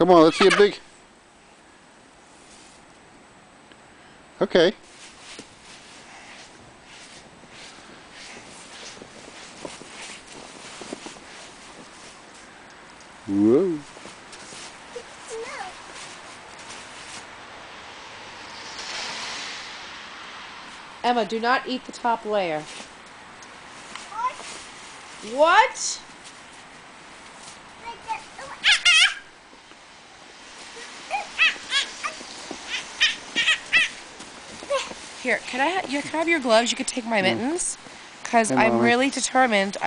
Come on, let's see a big... Okay. Whoa. Emma, do not eat the top layer. What? Here, can I have your gloves? You could take my mittens, because I'm really determined.